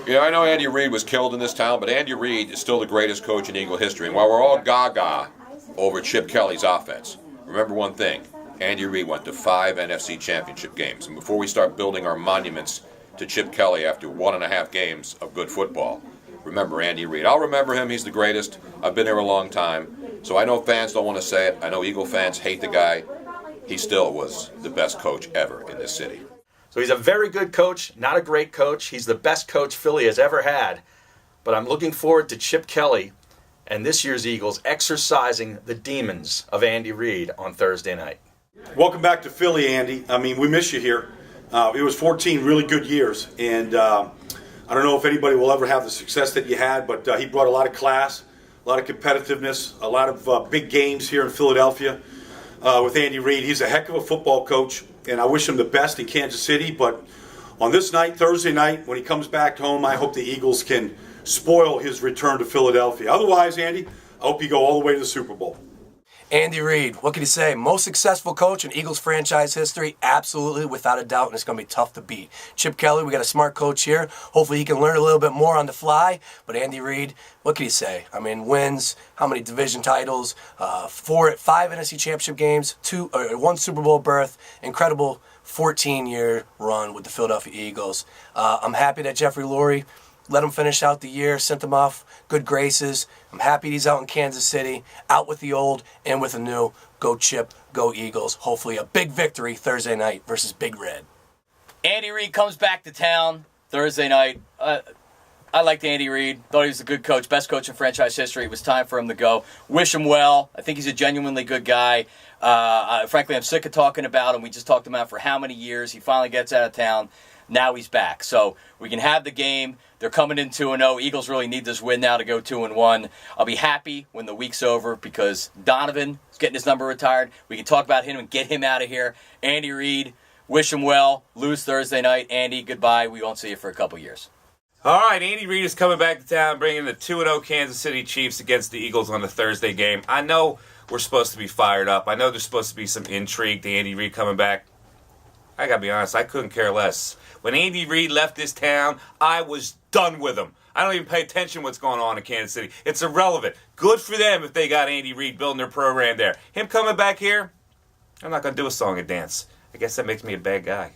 Yeah, I know Andy Reid was killed in this town, but Andy Reid is still the greatest coach in Eagle history. And while we're all gaga over Chip Kelly's offense, remember one thing. Andy Reid went to 5 NFC championship games. And before we start building our monuments to Chip Kelly after 1.5 games of good football, remember Andy Reid. I'll remember him. He's the greatest. I've been here a long time. So I know fans don't want to say it. I know Eagle fans hate the guy. He still was the best coach ever in this city. So he's a very good coach, not a great coach. He's the best coach Philly has ever had. But I'm looking forward to Chip Kelly and this year's Eagles exercising the demons of Andy Reid on Thursday night. Welcome back to Philly, Andy. I mean, we miss you here. It was 14 really good years, and I don't know if anybody will ever have the success that you had, but he brought a lot of class, a lot of competitiveness, a lot of big games here in Philadelphia with Andy Reid. He's a heck of a football coach, and I wish him the best in Kansas City. But on this night, Thursday night, when he comes back home, I hope the Eagles can spoil his return to Philadelphia. Otherwise, Andy, I hope you go all the way to the Super Bowl. Andy Reid, what can you say? Most successful coach in Eagles franchise history, absolutely, without a doubt, and it's going to be tough to beat. Chip Kelly, we got a smart coach here. Hopefully he can learn a little bit more on the fly. But Andy Reid, what can you say? I mean, wins, how many division titles, 5 NFC championship games, 1 Super Bowl berth, incredible 14-year run with the Philadelphia Eagles. I'm happy that Jeffrey Lurie let him finish out the year, sent him off good graces. I'm happy he's out in Kansas City, out with the old and with the new. Go Chip, go Eagles. Hopefully a big victory Thursday night versus Big Red. Andy Reid comes back to town Thursday night. I liked Andy Reid. Thought he was a good coach, best coach in franchise history. It was time for him to go. Wish him well. I think he's a genuinely good guy. Frankly, I'm sick of talking about him. We just talked him out for how many years. He finally gets out of town. Now he's back. So we can have the game. They're coming in 2-0. Eagles really need this win now to go 2-1. I'll be happy when the week's over because Donovan is getting his number retired. We can talk about him and get him out of here. Andy Reid, wish him well. Lose Thursday night. Andy, goodbye. We won't see you for a couple years. All right, Andy Reid is coming back to town, bringing the 2-0 Kansas City Chiefs against the Eagles on the Thursday game. I know we're supposed to be fired up. I know there's supposed to be some intrigue to Andy Reid coming back. I got to be honest, I couldn't care less. When Andy Reid left this town, I was done with him. I don't even pay attention to what's going on in Kansas City. It's irrelevant. Good for them if they got Andy Reid building their program there. Him coming back here, I'm not going to do a song and dance. I guess that makes me a bad guy.